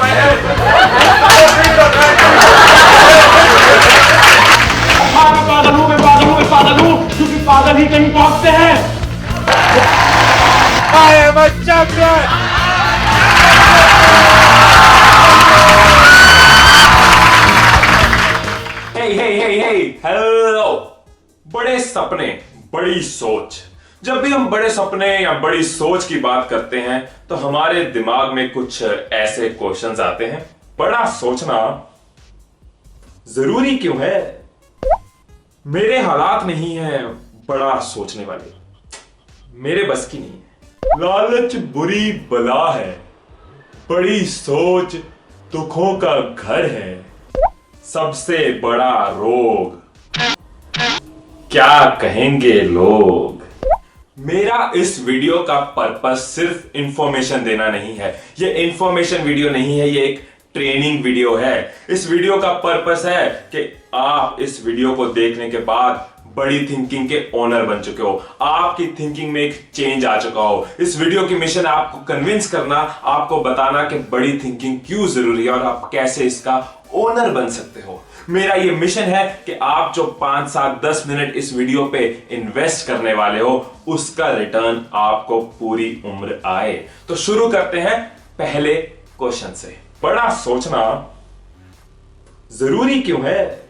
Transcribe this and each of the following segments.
my head. मैं पागल हूँ क्योंकि पागल ही कहीं पहुंचते हैं। I am a champion. Hey, hello. बड़े सपने, बड़ी सोच। जब भी हम बड़े सपने या बड़ी सोच की बात करते हैं तो हमारे दिमाग में कुछ ऐसे क्वेश्चंस आते हैं। बड़ा सोचना जरूरी क्यों है? मेरे हालात नहीं है बड़ा सोचने वाले, मेरे बस की नहीं है। लालच बुरी बला है, बड़ी सोच दुखों का घर है, सबसे बड़ा रोग क्या कहेंगे लोग। मेरा इस वीडियो का पर्पस सिर्फ इंफॉर्मेशन देना नहीं है। ये इंफॉर्मेशन वीडियो नहीं है, ये एक ट्रेनिंग वीडियो है। इस वीडियो का पर्पस है कि आप इस वीडियो को देखने के बाद बड़ी थिंकिंग के ओनर बन चुके हो, आपकी थिंकिंग में एक चेंज आ चुका हो। इस वीडियो की मिशन है आपको कन्विंस करना, आपको बताना कि बड़ी थिंकिंग क्यों जरूरी है और आप कैसे इसका ओनर बन सकते हो। मेरा ये मिशन है कि आप जो 5, 7, 10 मिनट इस वीडियो पे इन्वेस्ट करने वाले हो उसका रिटर्न आपको पूरी उम्र आए। तो शुरू करते हैं पहले क्वेश्चन से। बड़ा सोचना जरूरी क्यों है?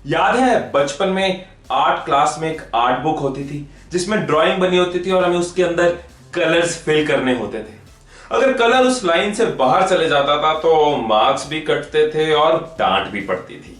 याद है बचपन में आर्ट क्लास में एक आर्ट बुक होती थी जिसमें ड्राइंग बनी होती थी और हमें उसके अंदर कलर्स फिल करने होते थे। अगर कलर उस लाइन से बाहर चले जाता था तो मार्क्स भी कटते थे और डांट भी पड़ती थी।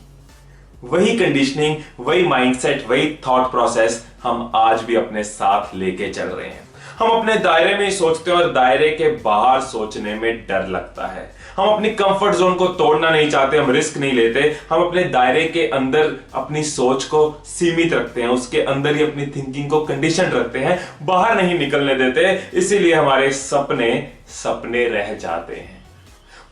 वही कंडीशनिंग, वही माइंडसेट, वही थॉट प्रोसेस हम आज भी अपने साथ लेके चल रहे हैं। हम अपने दायरे में ही सोचते हैं और दायरे के बाहर सोचने में डर लगता है। हम अपनी कंफर्ट जोन को तोड़ना नहीं चाहते, हम रिस्क नहीं लेते। हम अपने दायरे के अंदर अपनी सोच को सीमित रखते हैं, उसके अंदर ही अपनी थिंकिंग को कंडीशन रखते हैं, बाहर नहीं निकलने देते। इसीलिए हमारे सपने सपने रह जाते हैं।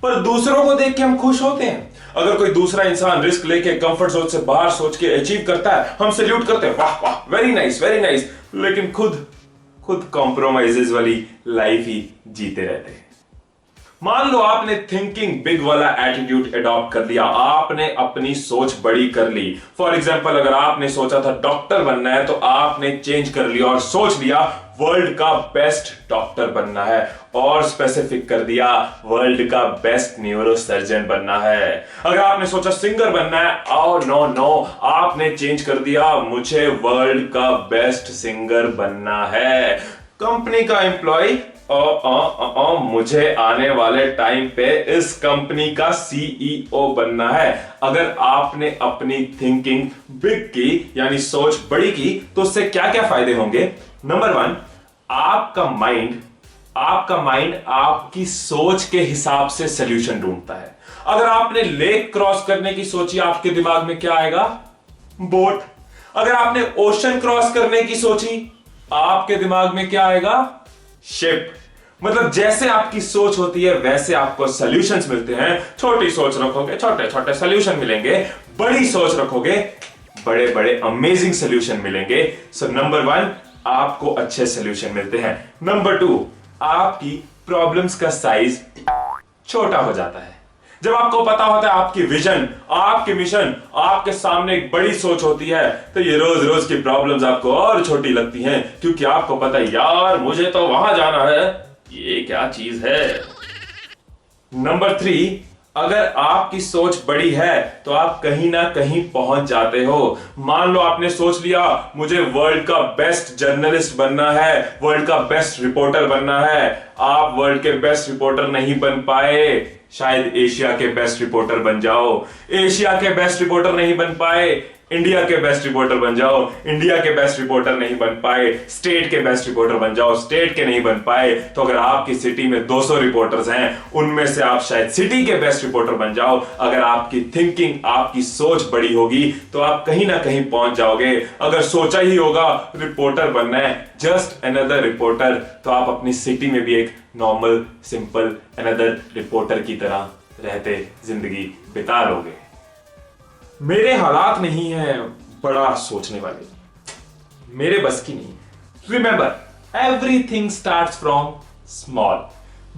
पर दूसरों को देख के हम खुश होते हैं। अगर कोई दूसरा इंसान रिस्क लेके कंफर्ट जोन से बाहर सोच के अचीव करता है, हम सैल्यूट करते हैं, वाह वाह, वेरी नाइस वेरी नाइस। लेकिन खुद कॉम्प्रोमाइजेस वाली लाइफ ही जीते रहते हैं। मान लो आपने थिंकिंग बिग वाला एटीट्यूड अडॉप्ट कर लिया, आपने अपनी सोच बड़ी कर ली। फॉर एग्जांपल, अगर आपने सोचा था डॉक्टर बनना है तो आपने चेंज कर लिया और सोच लिया वर्ल्ड का बेस्ट डॉक्टर बनना है, और स्पेसिफिक कर दिया वर्ल्ड का बेस्ट न्यूरो सर्जन बनना है। अगर आपने सोचा सिंगर बनना है, ओ नो, आपने चेंज कर दिया मुझे वर्ल्ड का बेस्ट सिंगर बनना है। कंपनी का एम्प्लॉय, मुझे आने वाले टाइम पे इस कंपनी का सीईओ बनना है। अगर आपने अपनी थिंकिंग बिग की यानी सोच बड़ी की तो उससे क्या क्या फायदे होंगे? नंबर 1, आपका माइंड आपकी सोच के हिसाब से सॉल्यूशन ढूंढता है। अगर आपने लेक क्रॉस करने की सोची, आपके दिमाग में क्या आएगा? बोट। अगर आपने ओशन क्रॉस करने की सोची, आपके दिमाग में क्या आएगा? शिप। मतलब जैसे आपकी सोच होती है वैसे आपको सॉल्यूशंस मिलते हैं। छोटी सोच रखोगे, छोटे छोटे सॉल्यूशन मिलेंगे। बड़ी सोच रखोगे, बड़े बड़े अमेजिंग सॉल्यूशन मिलेंगे। सो नंबर 1, आपको अच्छे सॉल्यूशन मिलते हैं। नंबर 2, आपकी प्रॉब्लम्स का साइज छोटा हो जाता है। जब आपको पता होता है आपकी विजन, आपकी मिशन, आपके सामने एक बड़ी सोच होती है, तो ये रोज रोज की प्रॉब्लम्स आपको और छोटी लगती हैं, क्योंकि आपको पता है यार मुझे तो वहां जाना है, ये क्या चीज है। नंबर 3, अगर आपकी सोच बड़ी है तो आप कहीं ना कहीं पहुंच जाते हो। मान लो आपने सोच लिया मुझे वर्ल्ड का बेस्ट जर्नलिस्ट बनना है, वर्ल्ड का बेस्ट रिपोर्टर बनना है। आप वर्ल्ड के बेस्ट रिपोर्टर नहीं बन पाए, शायद एशिया के बेस्ट रिपोर्टर बन जाओ। एशिया के बेस्ट रिपोर्टर नहीं बन पाए, इंडिया के बेस्ट रिपोर्टर बन जाओ। इंडिया के बेस्ट रिपोर्टर नहीं बन पाए, स्टेट के बेस्ट रिपोर्टर बन जाओ। स्टेट के नहीं बन पाए तो अगर आपकी सिटी में 200 रिपोर्टर्स हैं उनमें से आप शायद सिटी के बेस्ट रिपोर्टर बन जाओ। अगर आपकी थिंकिंग, आपकी सोच बड़ी होगी तो आप कहीं ना कहीं पहुंच जाओगे। अगर सोचा ही होगा रिपोर्टर बनना है, जस्ट अनदर रिपोर्टर, तो आप अपनी सिटी में भी एक नॉर्मल सिंपल अनदर रिपोर्टर की तरह रहते जिंदगी बिता लोगे। मेरे हालात नहीं है बड़ा सोचने वाले, मेरे बस की नहीं। Remember, everything starts from small.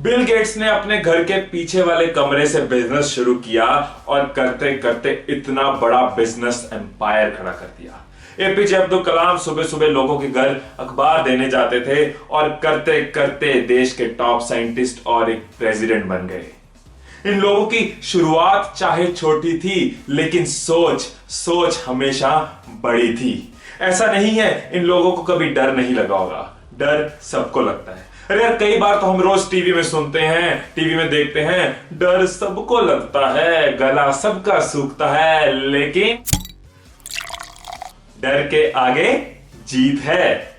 Bill Gates ने अपने घर के पीछे वाले कमरे से बिजनेस शुरू किया और करते करते इतना बड़ा बिजनेस एम्पायर खड़ा कर दिया। एपीजे अब्दुल कलाम सुबह सुबह लोगों के घर अखबार देने जाते थे और करते करते देश के टॉप साइंटिस्ट और एक प्रेसिडेंट बन गए। इन लोगों की शुरुआत चाहे छोटी थी, लेकिन सोच हमेशा बड़ी थी। ऐसा नहीं है इन लोगों को कभी डर नहीं लगा होगा, डर सबको लगता है। अरे यार, कई बार तो हम रोज टीवी में सुनते हैं, टीवी में देखते हैं, डर सबको लगता है, गला सबका सूखता है, लेकिन डर के आगे जीत है।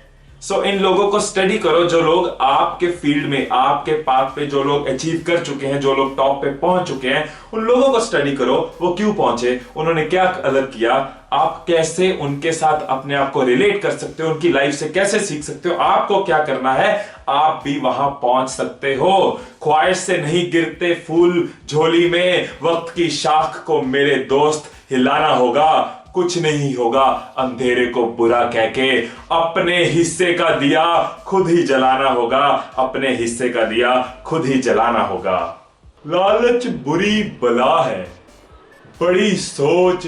सो इन लोगों को स्टडी करो, जो लोग आपके फील्ड में, आपके पाथ पे जो लोग अचीव कर चुके हैं, जो लोग टॉप पे पहुंच चुके हैं, उन लोगों को स्टडी करो। वो क्यों पहुंचे, उन्होंने क्या अलग किया, आप कैसे उनके साथ अपने आप को रिलेट कर सकते हो, उनकी लाइफ से कैसे सीख सकते हो, आपको क्या करना है, आप भी वहां पहुंच सकते हो। ख्वाहिश से नहीं गिरते फूल झोली में, वक्त की शाख को मेरे दोस्त हिलाना होगा। कुछ नहीं होगा अंधेरे को बुरा कह के, अपने हिस्से का दिया खुद ही जलाना होगा, अपने हिस्से का दिया खुद ही जलाना होगा। लालच बुरी बला है, बड़ी सोच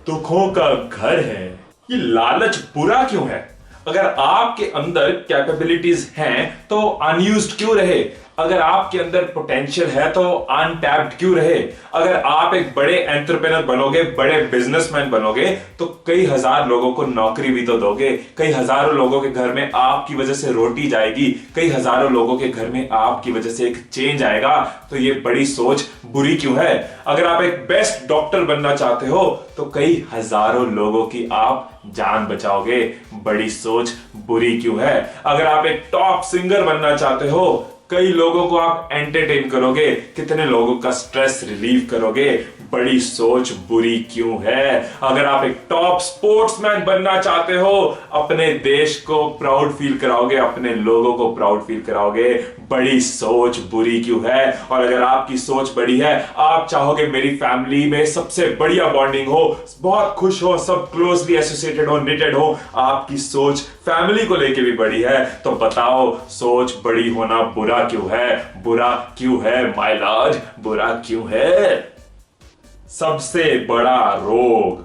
दुखों का घर है। ये लालच बुरा क्यों है? अगर आपके अंदर कैपेबिलिटीज हैं तो अनयूज्ड क्यों रहे? अगर आपके अंदर पोटेंशियल है तो अनटैप्ड क्यों रहे? अगर आप एक बड़े एंटरप्रेन्योर बनोगे, बड़े बिजनेसमैन बनोगे, तो कई हजार लोगों को नौकरी भी तो दोगे, कई हजारों लोगों के घर में आपकी वजह से रोटी जाएगी, कई हजारों लोगों के घर में आपकी वजह से एक चेंज आएगा। तो ये बड़ी सोच बुरी क्यों है? अगर आप एक बेस्ट डॉक्टर बनना चाहते हो तो कई हजारों लोगों की आप जान बचाओगे, बड़ी सोच बुरी क्यों है? अगर आप एक टॉप सिंगर बनना चाहते हो, कई लोगों को आप एंटरटेन करोगे, कितने लोगों का स्ट्रेस रिलीव करोगे, बड़ी सोच बुरी क्यों है? अगर आप एक टॉप स्पोर्ट्समैन बनना चाहते हो, अपने देश को प्राउड फील कराओगे, अपने लोगों को प्राउड फील कराओगे, बड़ी सोच बुरी क्यों है? और अगर आपकी सोच बड़ी है, आप चाहोगे मेरी फैमिली में सबसे बढ़िया बॉन्डिंग हो, बहुत खुश हो, सब क्लोजली एसोसिएटेड हो, निटेड हो, आपकी सोच फैमिली को लेके भी बड़ी है, तो बताओ सोच बड़ी होना बुरा क्यों है? बुरा क्यों है माय लॉर्ड, बुरा क्यों है? सबसे बड़ा रोग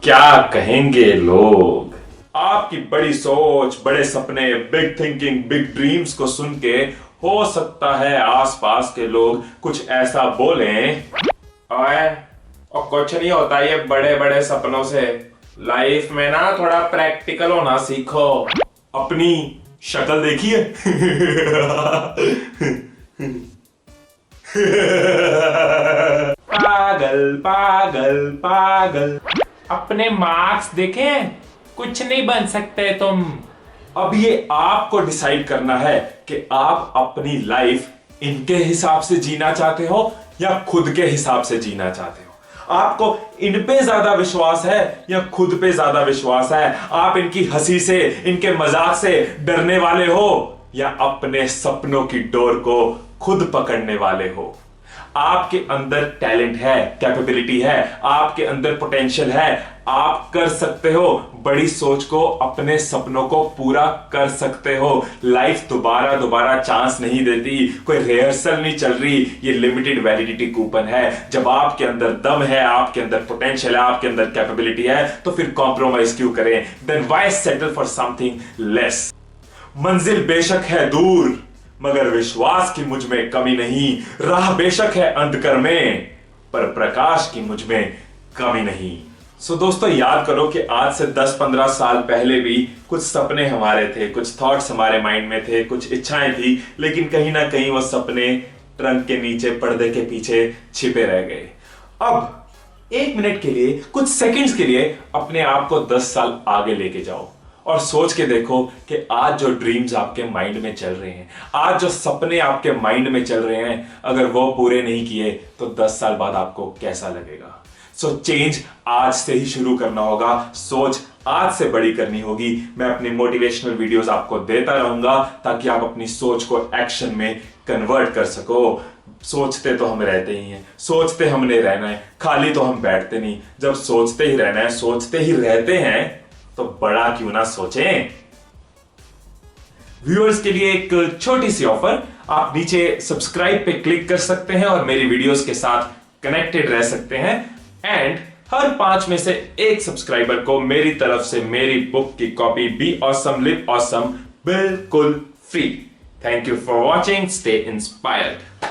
क्या कहेंगे लोग? आपकी बड़ी सोच, बड़े सपने, बिग थिंकिंग, बिग ड्रीम्स को सुन के हो सकता है आसपास के लोग कुछ ऐसा बोलें, और कुछ नहीं होता ये बड़े बड़े सपनों से, लाइफ में ना थोड़ा प्रैक्टिकल होना सीखो। अपनी शक्ल देखिए पागल पागल पागल, अपने मार्क्स देखे, कुछ नहीं बन सकते तुम। अब ये आपको डिसाइड करना है कि आप अपनी लाइफ इनके हिसाब से जीना चाहते हो या खुद के हिसाब से जीना चाहते हो। आपको इन पे ज्यादा विश्वास है या खुद पे ज्यादा विश्वास है? आप इनकी हंसी से, इनके मजाक से डरने वाले हो या अपने सपनों की डोर को खुद पकड़ने वाले हो? आपके अंदर टैलेंट है, कैपेबिलिटी है, आपके अंदर पोटेंशियल है, आप कर सकते हो, बड़ी सोच को, अपने सपनों को पूरा कर सकते हो। लाइफ दोबारा दोबारा चांस नहीं देती, कोई रिहर्सल नहीं चल रही, ये लिमिटेड वैलिडिटी कूपन है। जब आपके अंदर दम है, आपके अंदर पोटेंशियल है, आपके अंदर कैपेबिलिटी है, तो फिर कॉम्प्रोमाइज क्यों करें? Then why settle for something less? मंजिल बेशक है दूर, मगर विश्वास की मुझ में कमी नहीं। राह बेशक है अंधकार में, पर प्रकाश की मुझ में कमी नहीं। सो दोस्तों, याद करो कि आज से 10-15 साल पहले भी कुछ सपने हमारे थे, कुछ थॉट्स हमारे माइंड में थे, कुछ इच्छाएं थी, लेकिन कहीं ना कहीं वो सपने ट्रंक के नीचे, पर्दे के पीछे छिपे रह गए। अब 1 मिनट के लिए, कुछ सेकंड्स के लिए अपने आप को 10 साल आगे लेके जाओ और सोच के देखो कि आज जो ड्रीम्स आपके माइंड में चल रहे हैं, आज जो सपने आपके माइंड में चल रहे हैं, अगर वो पूरे नहीं किए तो 10 साल बाद आपको कैसा लगेगा? सो चेंज आज से ही शुरू करना होगा, सोच आज से बड़ी करनी होगी। मैं अपनी मोटिवेशनल वीडियोस आपको देता रहूंगा ताकि आप अपनी सोच को एक्शन में कन्वर्ट कर सको। सोचते तो हम रहते ही हैं, सोचते हमने रहना है, खाली तो हम बैठते नहीं। जब सोचते ही रहना है, सोचते ही रहते हैं, तो बड़ा क्यों ना सोचें। व्यूअर्स के लिए एक छोटी सी ऑफर, आप नीचे सब्सक्राइब पे क्लिक कर सकते हैं और मेरी वीडियोस के साथ कनेक्टेड रह सकते हैं। एंड हर 5 में से एक सब्सक्राइबर को मेरी तरफ से मेरी बुक की copy be awesome live awesome बिल्कुल free. Thank you for watching, stay inspired.